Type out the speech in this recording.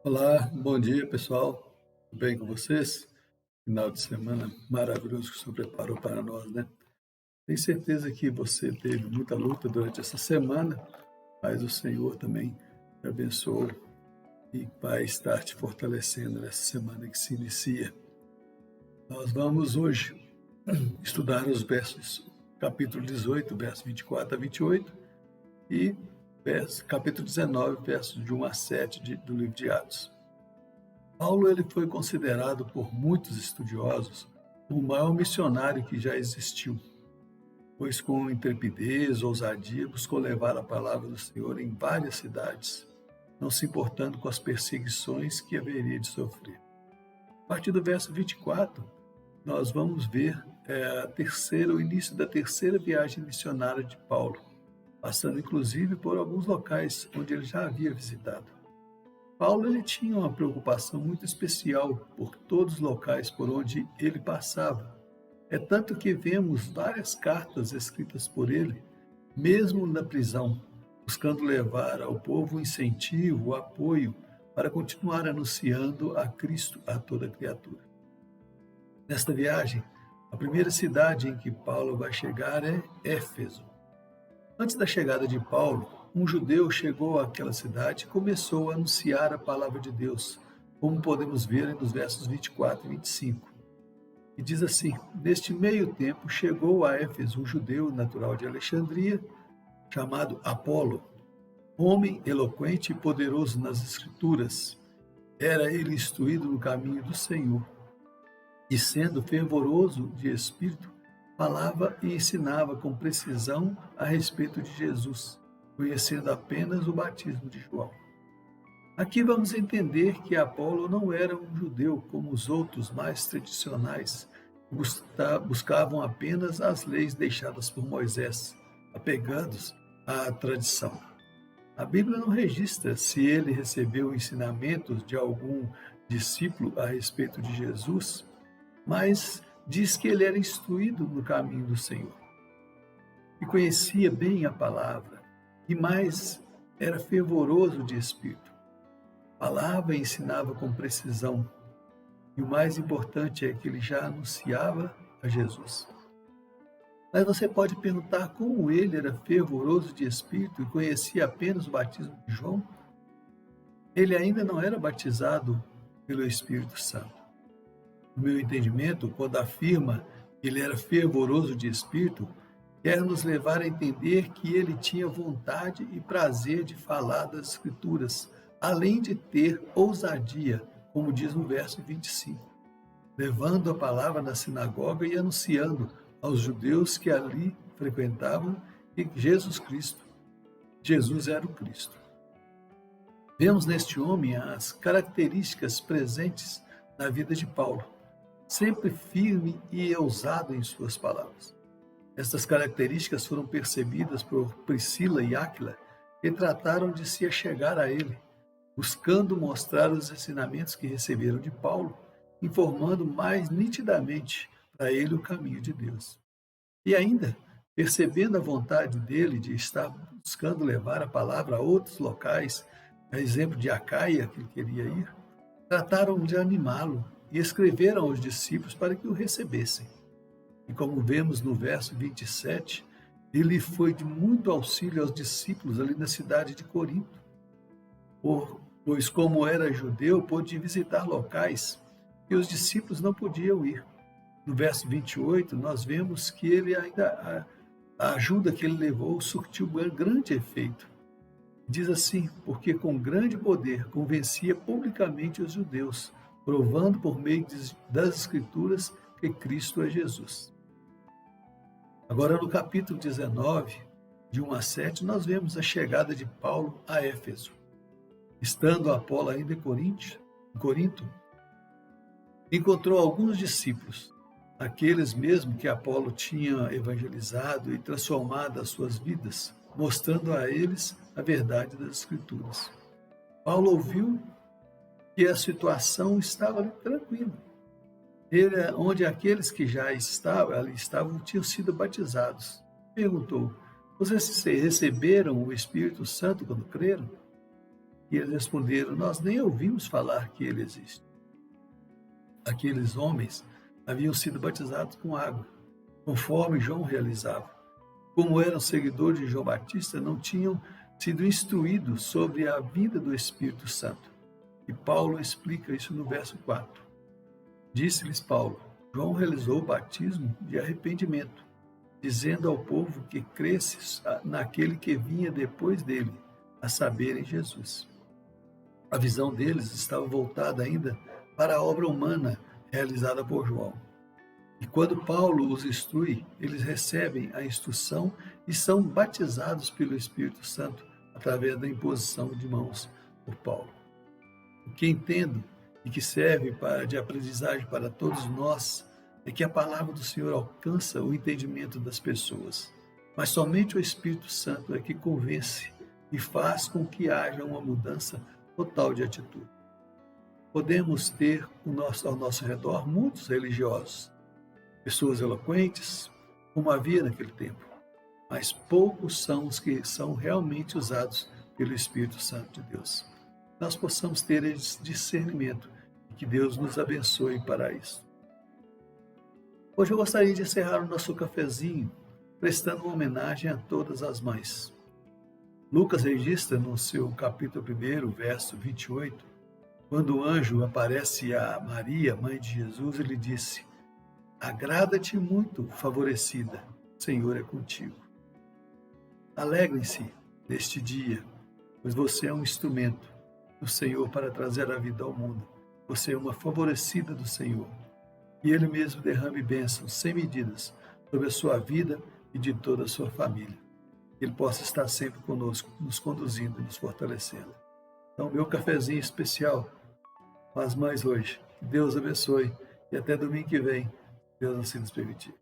Olá, bom dia pessoal, tudo bem com vocês? Final de semana maravilhoso que o Senhor preparou para nós, né? Tenho certeza que você teve muita luta durante essa semana, mas o Senhor também te abençoou e vai estar te fortalecendo nessa semana que se inicia. Nós vamos hoje estudar os versos, capítulo 18, versos 24 a 28 e capítulo 19, versos de 1 a 7 do livro de Atos. Paulo ele foi considerado por muitos estudiosos o maior missionário que já existiu, pois com intrepidez, ousadia, buscou levar a palavra do Senhor em várias cidades, não se importando com as perseguições que haveria de sofrer. A partir do verso 24, nós vamos ver o início da terceira viagem missionária de Paulo, passando inclusive por alguns locais onde ele já havia visitado. Paulo ele tinha uma preocupação muito especial por todos os locais por onde ele passava. É tanto que vemos várias cartas escritas por ele, mesmo na prisão, buscando levar ao povo o incentivo, o apoio para continuar anunciando a Cristo a toda criatura. Nesta viagem, a primeira cidade em que Paulo vai chegar é Éfeso. Antes da chegada de Paulo, um judeu chegou àquela cidade e começou a anunciar a palavra de Deus, como podemos ver nos versos 24 e 25. E diz assim: Neste meio tempo chegou a Éfeso um judeu natural de Alexandria, chamado Apolo, homem eloquente e poderoso nas Escrituras. Era ele instruído no caminho do Senhor, e sendo fervoroso de espírito, falava e ensinava com precisão a respeito de Jesus, conhecendo apenas o batismo de João. Aqui vamos entender que Apolo não era um judeu como os outros mais tradicionais, que buscavam apenas as leis deixadas por Moisés, apegados à tradição. A Bíblia não registra se ele recebeu ensinamentos de algum discípulo a respeito de Jesus, mas diz que ele era instruído no caminho do Senhor e conhecia bem a palavra, e mais, era fervoroso de espírito. Falava e ensinava com precisão, e o mais importante é que ele já anunciava a Jesus. Mas você pode perguntar como ele era fervoroso de espírito e conhecia apenas o batismo de João? Ele ainda não era batizado pelo Espírito Santo. No meu entendimento, quando afirma que ele era fervoroso de espírito, quer nos levar a entender que ele tinha vontade e prazer de falar das Escrituras, além de ter ousadia, como diz no verso 25, levando a palavra na sinagoga e anunciando aos judeus que ali frequentavam que Jesus era o Cristo. Vemos neste homem as características presentes na vida de Paulo, sempre firme e ousado em suas palavras. Estas características foram percebidas por Priscila e Áquila, que trataram de se achegar a ele, buscando mostrar os ensinamentos que receberam de Paulo, informando mais nitidamente para ele o caminho de Deus. E ainda, percebendo a vontade dele de estar buscando levar a palavra a outros locais, a exemplo de Acaia, que ele queria ir, trataram de animá-lo e escreveram aos discípulos para que o recebessem. E como vemos no verso 27, ele foi de muito auxílio aos discípulos ali na cidade de Corinto, pois como era judeu, pôde visitar locais que os discípulos não podiam ir. No verso 28, nós vemos que ele ainda, a ajuda que ele levou surtiu grande efeito. Diz assim: porque com grande poder convencia publicamente os judeus, provando por meio das Escrituras que Cristo é Jesus. Agora, no capítulo 19, de 1 a 7, nós vemos a chegada de Paulo a Éfeso. Estando Apolo ainda em Corinto, encontrou alguns discípulos, aqueles mesmo que Apolo tinha evangelizado e transformado as suas vidas, mostrando a eles a verdade das Escrituras. Paulo ouviu que a situação estava ali tranquila, onde aqueles que já ali estavam tinham sido batizados. Perguntou: vocês receberam o Espírito Santo quando creram? E eles responderam: nós nem ouvimos falar que ele existe. Aqueles homens haviam sido batizados com água, conforme João realizava. Como eram seguidores de João Batista, não tinham sido instruídos sobre a vinda do Espírito Santo. E Paulo explica isso no verso 4. Disse-lhes Paulo: João realizou o batismo de arrependimento, dizendo ao povo que cresce naquele que vinha depois dele, a saber, em Jesus. A visão deles estava voltada ainda para a obra humana realizada por João. E quando Paulo os instrui, eles recebem a instrução e são batizados pelo Espírito Santo através da imposição de mãos por Paulo. O que entendo e que serve de aprendizagem para todos nós é que a palavra do Senhor alcança o entendimento das pessoas, mas somente o Espírito Santo é que convence e faz com que haja uma mudança total de atitude. Podemos ter ao nosso redor muitos religiosos, pessoas eloquentes, como havia naquele tempo, mas poucos são os que são realmente usados pelo Espírito Santo de Deus. Nós possamos ter esse discernimento e que Deus nos abençoe para isso. Hoje eu gostaria de encerrar o nosso cafezinho prestando uma homenagem a todas as mães. Lucas registra no seu capítulo 1, verso 28, quando o anjo aparece a Maria, mãe de Jesus, ele disse: agrada-te muito, favorecida, o Senhor é contigo. Alegrem-se neste dia, pois você é um instrumento do Senhor para trazer a vida ao mundo. Você é uma favorecida do Senhor. E Ele mesmo derrame bênçãos sem medidas sobre a sua vida e de toda a sua família. Ele possa estar sempre conosco, nos conduzindo e nos fortalecendo. Então, meu cafezinho especial com as mães hoje. Que Deus abençoe e até domingo que vem, Deus assim nos permitir.